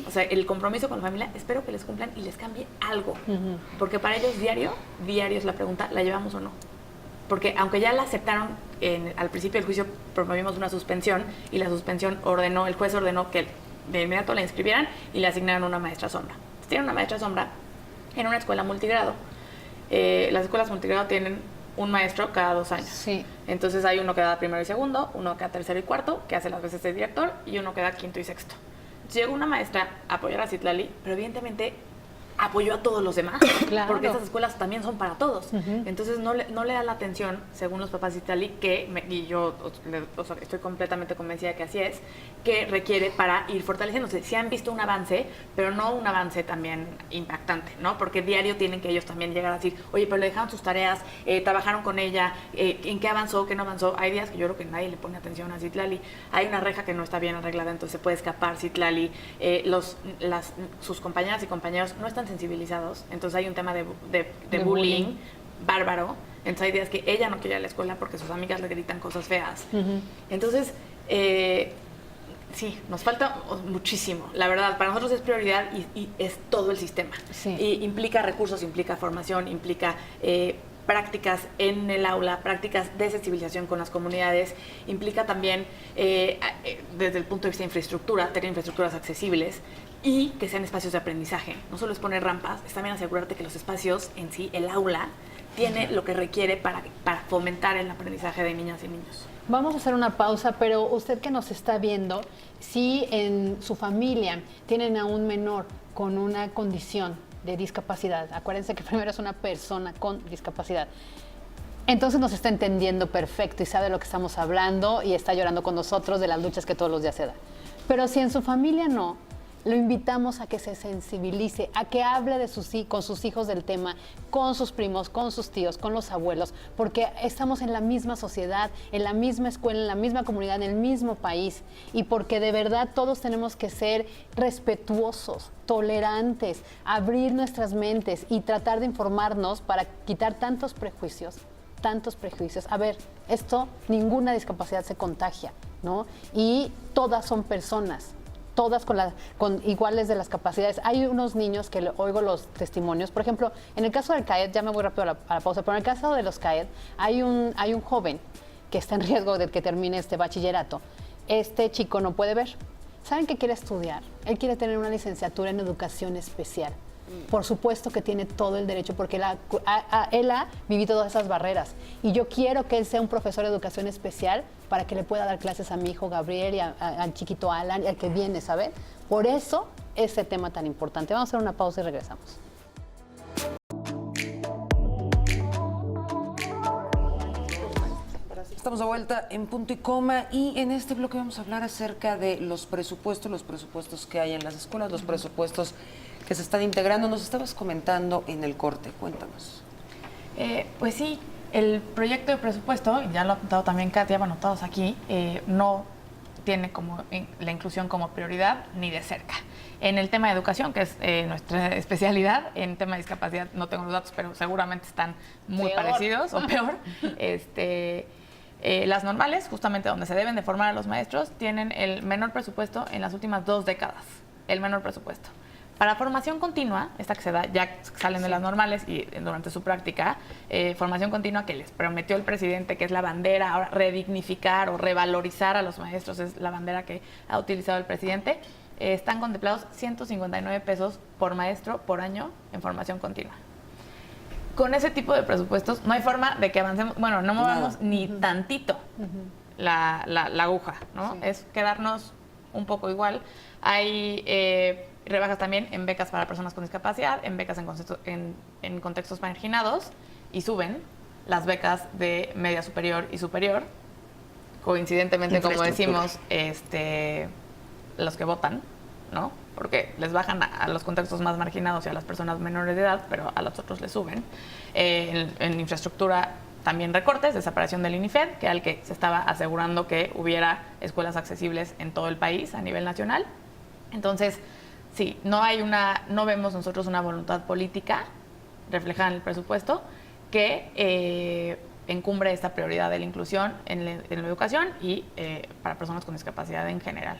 O sea, el compromiso con la familia, espero que les cumplan y les cambie algo. Porque para ellos diario es la pregunta, ¿la llevamos o no? Porque aunque ya la aceptaron, al principio del juicio promovimos una suspensión y la suspensión el juez ordenó que de inmediato la inscribieran y le asignaran una maestra sombra. Tienen una maestra sombra en una escuela multigrado. Las escuelas multigrado tienen un maestro cada 2 años. Sí. Entonces hay uno que da primero y segundo, uno que da tercero y cuarto, que hace las veces de director, y uno que da quinto y sexto. Entonces, llegó una maestra a apoyar a Citlali, pero evidentemente apoyó a todos los demás, Claro. porque esas escuelas también son para todos. Entonces no le da la atención, según los papás de Citlali, y yo estoy completamente convencida de que así es, que requiere para ir fortaleciéndose. Sí han visto un avance, pero no un avance también impactante, ¿no? Porque diario tienen que ellos también llegar a decir, oye, pero le dejaron sus tareas, trabajaron con ella, ¿en qué avanzó, qué no avanzó? Hay días que yo creo que nadie le pone atención a Citlali. Hay una reja que no está bien arreglada, entonces se puede escapar Citlali. Sus compañeras y compañeros no están sensibilizados, entonces hay un tema de bullying bárbaro. Entonces hay días que ella no quiere ir a la escuela porque sus amigas le gritan cosas feas. Entonces, sí, nos falta muchísimo. La verdad, para nosotros es prioridad y es todo el sistema. Sí. Y implica recursos, implica formación, implica prácticas en el aula, prácticas de sensibilización con las comunidades, implica también, desde el punto de vista de infraestructura, tener infraestructuras accesibles y que sean espacios de aprendizaje. No solo es poner rampas, es también asegurarte que los espacios en sí, el aula, tiene lo que requiere para fomentar el aprendizaje de niñas y niños. Vamos a hacer una pausa, pero usted que nos está viendo, si en su familia tienen a un menor con una condición de discapacidad, acuérdense que primero es una persona con discapacidad, entonces nos está entendiendo perfecto y sabe de lo que estamos hablando y está llorando con nosotros de las luchas que todos los días se dan. Pero si en su familia no, lo invitamos a que se sensibilice, a que hable con sus hijos del tema, con sus primos, con sus tíos, con los abuelos, porque estamos en la misma sociedad, en la misma escuela, en la misma comunidad, en el mismo país, y porque de verdad todos tenemos que ser respetuosos, tolerantes, abrir nuestras mentes y tratar de informarnos para quitar tantos prejuicios. A ver, ninguna discapacidad se contagia, ¿no? Y todas son personas. Todas con iguales de las capacidades. Hay unos niños que oigo los testimonios, por ejemplo, en el caso del CAED, ya me voy rápido a la pausa, pero en el caso de los CAED, hay un joven que está en riesgo de que termine este bachillerato. Este chico no puede ver. ¿Saben qué quiere estudiar? Él quiere tener una licenciatura en educación especial. Por supuesto que tiene todo el derecho, porque él ha vivido todas esas barreras. Y yo quiero que él sea un profesor de educación especial para que le pueda dar clases a mi hijo Gabriel y al chiquito Alan y al que viene, ¿saben? Por eso, ese tema tan importante. Vamos a hacer una pausa y regresamos. Estamos de vuelta en Punto y Coma y en este bloque vamos a hablar acerca de los presupuestos que hay en las escuelas, los presupuestos que se están integrando. Nos estabas comentando en el corte, cuéntanos. Pues sí, el proyecto de presupuesto, ya lo ha apuntado también Katia, bueno, todos aquí, no tiene como la inclusión como prioridad ni de cerca. En el tema de educación, que es nuestra especialidad, en tema de discapacidad no tengo los datos, pero seguramente están muy parecidos o peor. Las normales, justamente donde se deben de formar a los maestros, tienen el menor presupuesto en las últimas 2 décadas, el menor presupuesto. Para formación continua, esta que se da, ya salen de las normales y durante su práctica, formación continua que les prometió el presidente, que es la bandera, ahora redignificar o revalorizar a los maestros, es la bandera que ha utilizado el presidente, están contemplados 159 pesos por maestro por año en formación continua. Con ese tipo de presupuestos no hay forma de que avancemos, bueno, no movamos ni tantito la aguja, ¿no? Sí. Es quedarnos un poco igual. Hay rebajas también en becas para personas con discapacidad, en becas en contextos marginados, y suben las becas de media superior y superior. Coincidentemente, como decimos, los que votan, ¿no? Porque les bajan a los contextos más marginados y a las personas menores de edad, pero a los otros les suben. En infraestructura también recortes, desaparición del INIFED, que era el que se estaba asegurando que hubiera escuelas accesibles en todo el país a nivel nacional. Entonces, sí, no vemos nosotros una voluntad política reflejada en el presupuesto que encumbre esta prioridad de la inclusión en la educación y para personas con discapacidad en general.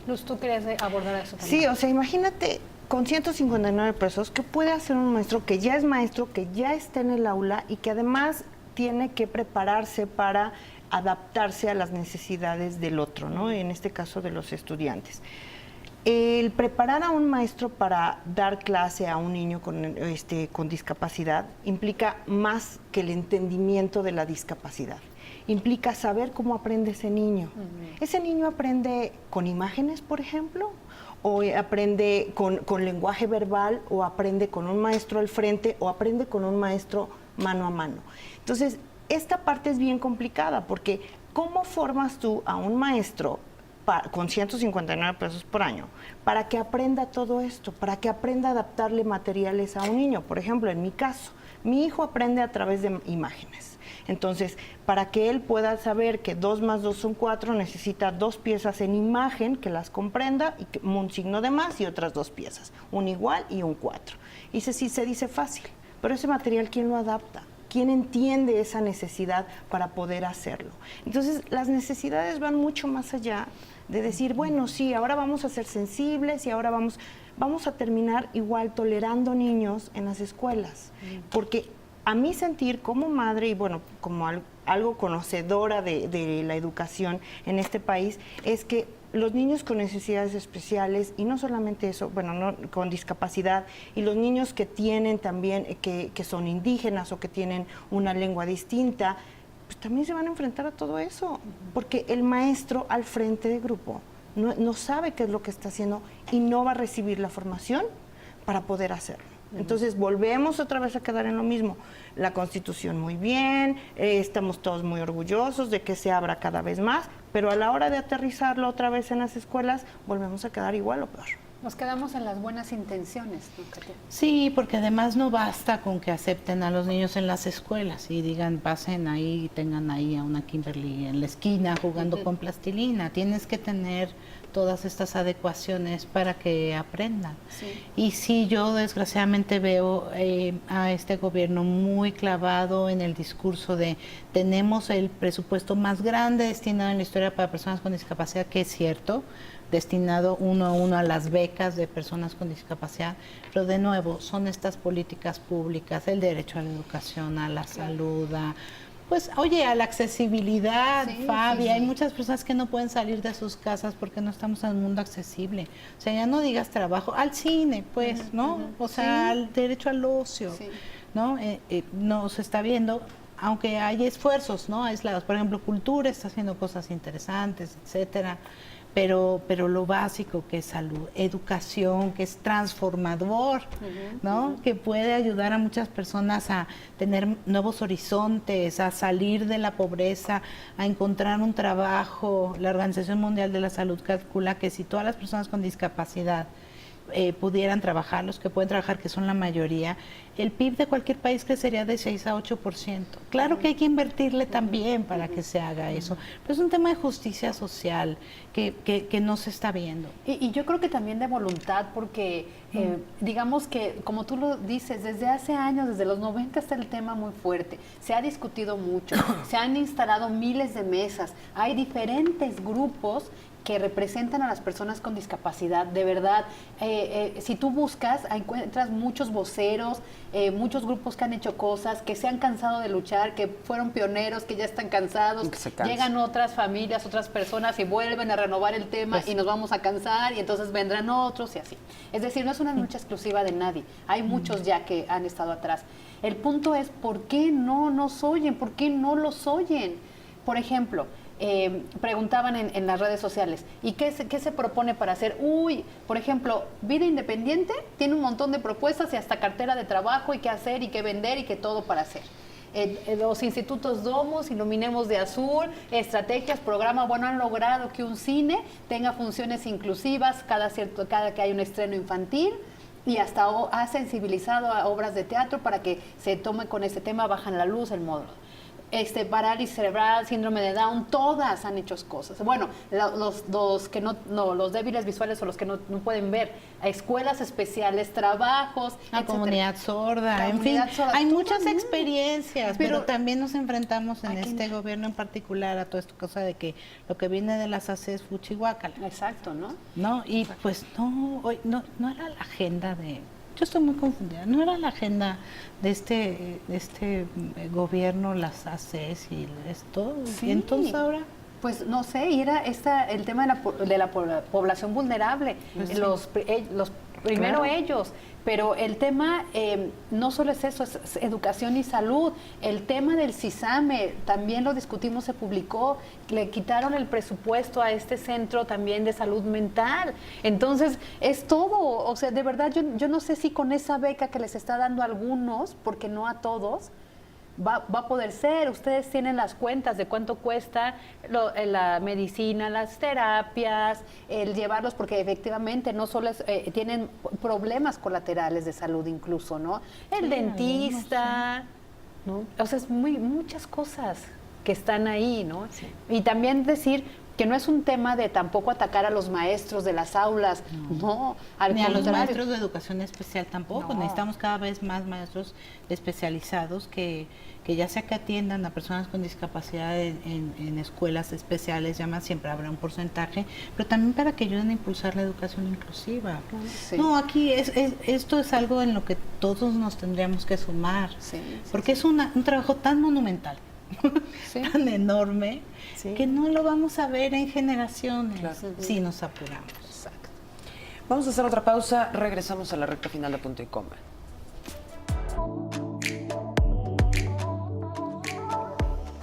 Luz, ¿tú querías abordar eso también? Sí, o sea, imagínate con 159 pesos, ¿qué puede hacer un maestro que ya es maestro, que ya está en el aula y que además tiene que prepararse para adaptarse a las necesidades del otro, ¿no? En este caso de los estudiantes. El preparar a un maestro para dar clase a un niño con discapacidad implica más que el entendimiento de la discapacidad. Implica saber cómo aprende ese niño. Ese niño aprende con imágenes, por ejemplo, o aprende con lenguaje verbal, o aprende con un maestro al frente, o aprende con un maestro mano a mano. Entonces, esta parte es bien complicada, porque ¿cómo formas tú a un maestro con 159 pesos por año para que aprenda todo esto, para que aprenda a adaptarle materiales a un niño? Por ejemplo, en mi caso, mi hijo aprende a través de imágenes. Entonces, para que él pueda saber que 2 más 2 son 4, necesita 2 piezas en imagen que las comprenda, y un signo de más y otras 2 piezas, un igual y un 4. Y ese sí se dice fácil, pero ese material, ¿quién lo adapta? ¿Quién entiende esa necesidad para poder hacerlo? Entonces, las necesidades van mucho más allá de decir, bueno, sí, ahora vamos a ser sensibles y ahora vamos a terminar igual tolerando niños en las escuelas. Porque a mi sentir como madre y bueno, como algo conocedora de la educación en este país, es que los niños con necesidades especiales, y no solamente eso, bueno, no, con discapacidad, y los niños que tienen también, que son indígenas o que tienen una lengua distinta, pues también se van a enfrentar a todo eso, porque el maestro al frente de grupo no sabe qué es lo que está haciendo y no va a recibir la formación para poder hacerlo. Entonces volvemos otra vez a quedar en lo mismo. La Constitución muy bien, estamos todos muy orgullosos de que se abra cada vez más, pero a la hora de aterrizarlo otra vez en las escuelas, volvemos a quedar igual o peor. Nos quedamos en las buenas intenciones, ¿no, Katia? Sí, porque además no basta con que acepten a los niños en las escuelas y digan, pasen ahí, tengan ahí a una Kimberly en la esquina jugando con plastilina. Tienes que tener todas estas adecuaciones para que aprendan. Sí. Y sí, yo desgraciadamente veo a este gobierno muy clavado en el discurso de tenemos el presupuesto más grande destinado en la historia para personas con discapacidad, que es cierto, destinado 1 a 1 a las becas de personas con discapacidad, pero de nuevo son estas políticas públicas, el derecho a la educación, a la salud, pues, oye, a la accesibilidad, sí, Fabi, sí. Hay muchas personas que no pueden salir de sus casas porque no estamos en un mundo accesible. O sea, ya no digas trabajo, al cine, pues, ¿no? O sea, al derecho al ocio, ¿no? No se está viendo, aunque hay esfuerzos, ¿no? Aislados. Por ejemplo, cultura está haciendo cosas interesantes, etcétera. Pero lo básico, que es salud, educación, que es transformador, ¿no? Que puede ayudar a muchas personas a tener nuevos horizontes, a salir de la pobreza, a encontrar un trabajo. La Organización Mundial de la Salud calcula que si todas las personas con discapacidad pudieran trabajar, los que pueden trabajar, que son la mayoría, el PIB de cualquier país crecería de 6 a 8%. Claro que hay que invertirle también para que se haga eso, pero es un tema de justicia social que no se está viendo. Y yo creo que también de voluntad, porque digamos que, como tú lo dices, desde hace años, desde los 90 está el tema muy fuerte, se ha discutido mucho, se han instalado miles de mesas, hay diferentes grupos que representan a las personas con discapacidad. De verdad, si tú buscas, encuentras muchos voceros, muchos grupos que han hecho cosas, que se han cansado de luchar, que fueron pioneros, que ya están cansados. Llegan otras familias, otras personas y vuelven a renovar el tema y nos vamos a cansar y entonces vendrán otros y así. Es decir, no es una lucha exclusiva de nadie. Hay muchos ya que han estado atrás. El punto es, ¿por qué no nos oyen? ¿Por qué no los oyen? Por ejemplo, preguntaban en las redes sociales, ¿y qué se propone para hacer? Por ejemplo, Vida Independiente tiene un montón de propuestas y hasta cartera de trabajo y qué hacer y qué vender y qué todo para hacer. Los institutos Domos, Iluminemos de Azul, estrategias, programa, han logrado que un cine tenga funciones inclusivas cada que hay un estreno infantil. Y hasta ha sensibilizado a obras de teatro para que se tome con este tema, bajan la luz, el módulo. Parálisis cerebral, síndrome de Down, todas han hecho cosas. Bueno, los que los débiles visuales o los que no pueden ver, escuelas especiales, trabajos, la comunidad sorda, en fin, hay muchas experiencias, pero también nos enfrentamos en este gobierno en particular a toda esta cosa de que lo que viene de las ACE es fuchihuácala. Exacto, ¿no? No, y pues no era la agenda de... Yo estoy muy confundida. ¿No era la agenda de este gobierno, las ACES y esto? Sí. ¿Y entonces ahora? Pues no sé, y era el tema de la población vulnerable, primero ellos, pero el tema no solo es eso, es educación y salud. El tema del CISAME, también lo discutimos, se publicó, le quitaron el presupuesto a este centro también de salud mental. Entonces, es todo, o sea, de verdad, yo no sé si con esa beca que les está dando a algunos, porque no a todos, va a poder ser. Ustedes tienen las cuentas de cuánto cuesta la medicina, las terapias, el llevarlos, porque efectivamente no solo tienen problemas colaterales de salud incluso, ¿no? El dentista, ¿no? O sea, es muchas cosas que están ahí, ¿no? Sí. Y también decir que no es un tema de tampoco atacar a los maestros de las aulas, no, al ni contrario. a los maestros de educación especial tampoco. No. Necesitamos cada vez más maestros especializados que ya sea que atiendan a personas con discapacidad en escuelas especiales, ya más siempre habrá un porcentaje, pero también para que ayuden a impulsar la educación inclusiva. Sí. No, aquí esto es algo en lo que todos nos tendríamos que sumar, porque es un trabajo tan monumental, tan enorme, que no lo vamos a ver en generaciones si nos apuramos. Exacto. Vamos a hacer otra pausa, regresamos a la recta final de Punto y Coma.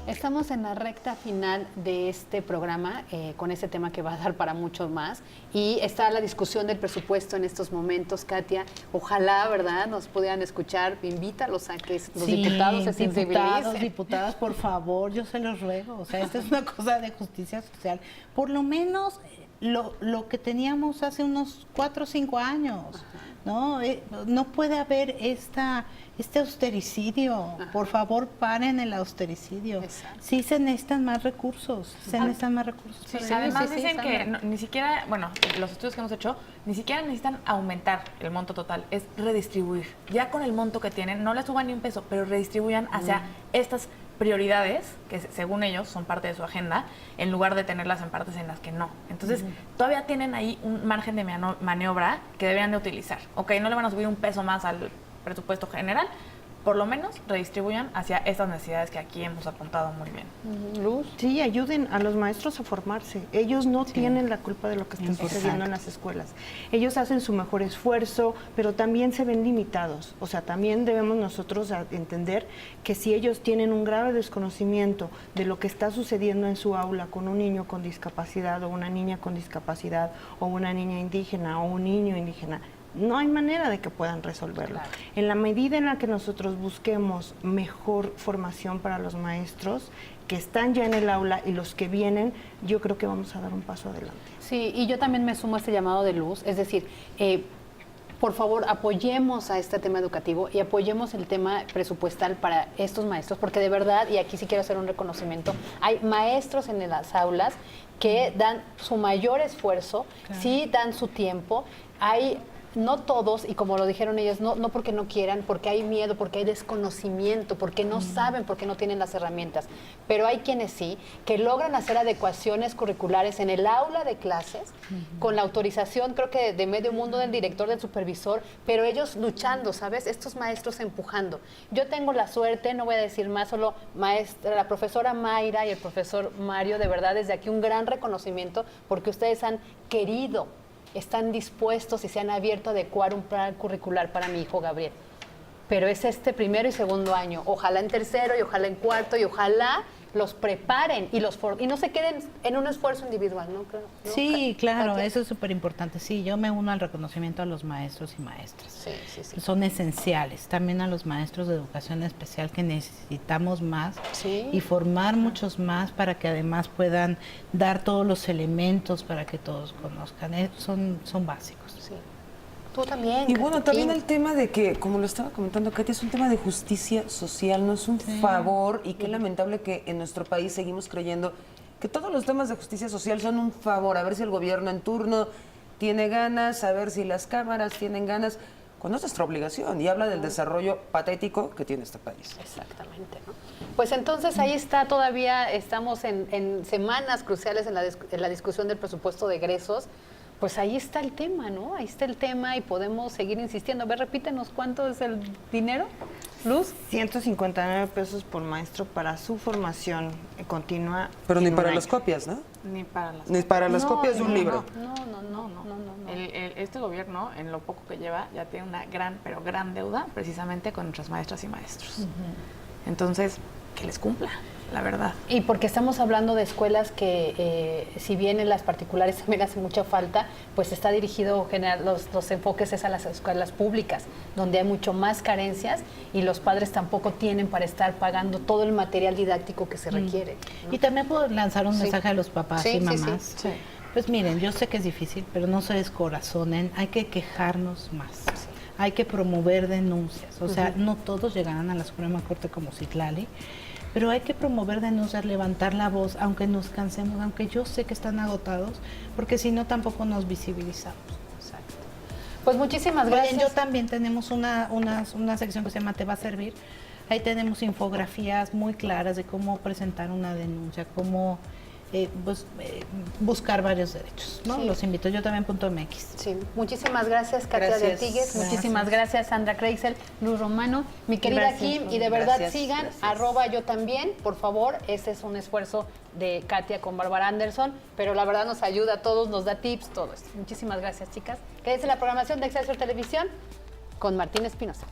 Estamos en la recta final de este programa con este tema que va a dar para mucho más, y está la discusión del presupuesto en estos momentos. Katia, ojalá, ¿verdad?, nos pudieran escuchar. Invítalos a que los diputados se sensibilicen. Diputadas, por favor, yo se los ruego. O sea, esta es una cosa de justicia social. Por lo menos lo que teníamos hace unos 4 o 5 años, ¿no? No puede haber este austericidio. Ajá. Por favor, paren el austericidio. Exacto. Sí se necesitan más recursos, Sí, además dicen que ni siquiera, los estudios que hemos hecho, ni siquiera necesitan aumentar el monto total, es redistribuir. Ya con el monto que tienen, no les suban ni un peso, pero redistribuyan hacia estas prioridades, que según ellos son parte de su agenda, en lugar de tenerlas en partes en las que no. Entonces, todavía tienen ahí un margen de maniobra que deberían de utilizar. Ok, no le van a subir un peso más al presupuesto general, por lo menos redistribuyan hacia estas necesidades que aquí hemos apuntado muy bien. Luz. Sí, ayuden a los maestros a formarse. Ellos no tienen la culpa de lo que está sucediendo en las escuelas. Ellos hacen su mejor esfuerzo, pero también se ven limitados. O sea, también debemos nosotros entender que si ellos tienen un grave desconocimiento de lo que está sucediendo en su aula con un niño con discapacidad o una niña con discapacidad o una niña indígena o un niño indígena, no hay manera de que puedan resolverlo. Claro. En la medida en la que nosotros busquemos mejor formación para los maestros que están ya en el aula y los que vienen, yo creo que vamos a dar un paso adelante. Sí, y yo también me sumo a este llamado de luz, es decir, por favor, apoyemos a este tema educativo y apoyemos el tema presupuestal para estos maestros, porque de verdad, y aquí sí quiero hacer un reconocimiento, hay maestros en las aulas que dan su mayor esfuerzo, sí dan su tiempo, hay no todos, y como lo dijeron ellos, no porque no quieran, porque hay miedo, porque hay desconocimiento, porque no saben, porque no tienen las herramientas. Pero hay quienes sí, que logran hacer adecuaciones curriculares en el aula de clases, con la autorización, creo que de medio mundo, del director, del supervisor, pero ellos luchando, ¿sabes? Estos maestros empujando. Yo tengo la suerte, no voy a decir más, solo maestra, la profesora Mayra y el profesor Mario, de verdad, desde aquí un gran reconocimiento, porque ustedes han querido, están dispuestos y se han abierto a adecuar un plan curricular para mi hijo Gabriel. Pero es este primero y segundo año. Ojalá en tercero y ojalá en cuarto y ojalá los preparen y no se queden en un esfuerzo individual, ¿no? Creo, ¿no? Sí, claro, Katia. eso es súper importante. Sí, yo me uno al reconocimiento a los maestros y maestras. Sí. Son esenciales. También a los maestros de educación especial, que necesitamos más Sí. y formar muchos más para que además puedan dar todos los elementos para que todos conozcan. Son básicos. Sí. Tú también. Y bueno, también Katy. el tema de que, como lo estaba comentando Katia, es un tema de justicia social, no es un favor, y qué lamentable que en nuestro país seguimos creyendo que todos los temas de justicia social son un favor, a ver si el gobierno en turno tiene ganas, a ver si las cámaras tienen ganas, cuando es nuestra obligación, y habla del desarrollo patético que tiene este país. Exactamente, ¿no? Pues entonces ahí está, todavía estamos en semanas cruciales en la discusión del presupuesto de egresos. Pues ahí está el tema, ¿no? Ahí está el tema y podemos seguir insistiendo. A ver, repítenos, ¿cuánto es el dinero, Luz? 159 pesos por maestro para su formación continua. Pero ni en un para año. las copias, ¿no? Ni para las Ni para las No, copias de un no, libro. No. Este gobierno, en lo poco que lleva, ya tiene una gran, pero gran deuda precisamente con nuestras maestras y maestros. Entonces, que les cumpla, la verdad. Y porque estamos hablando de escuelas que, si bien en las particulares también hace mucha falta, pues está dirigido, los enfoques es a las escuelas públicas, donde hay mucho más carencias y los padres tampoco tienen para estar pagando todo el material didáctico que se requiere, ¿no? Y también puedo lanzar un mensaje a los papás Sí, y sí, mamás. sí. Pues miren, yo sé que es difícil, pero no se descorazonen, hay que quejarnos más. Hay que promover denuncias. O sea, no todos llegarán a la Suprema Corte como Citlali, pero hay que promover denuncias, levantar la voz, aunque nos cansemos, aunque yo sé que están agotados, porque si no tampoco nos visibilizamos. Exacto. Pues muchísimas Oye, gracias. yo también tenemos una sección que se llama Te va a servir. Ahí tenemos infografías muy claras de cómo presentar una denuncia, cómo buscar varios derechos, ¿no? Sí. Los invito, yo también .mx. Sí, muchísimas gracias, Katia de Gracias. Artigues, muchísimas gracias, Sandra Kreisel, Luz Romano, mi querida Gracias, Kim, Luz. y de verdad Gracias, sigan, gracias. @yo también, por favor, este es un esfuerzo de Katia con Bárbara Anderson, pero la verdad nos ayuda a todos, nos da tips, todo esto. Muchísimas gracias, chicas. Quédense en la programación de Excelsior Televisión con Martín Espinosa.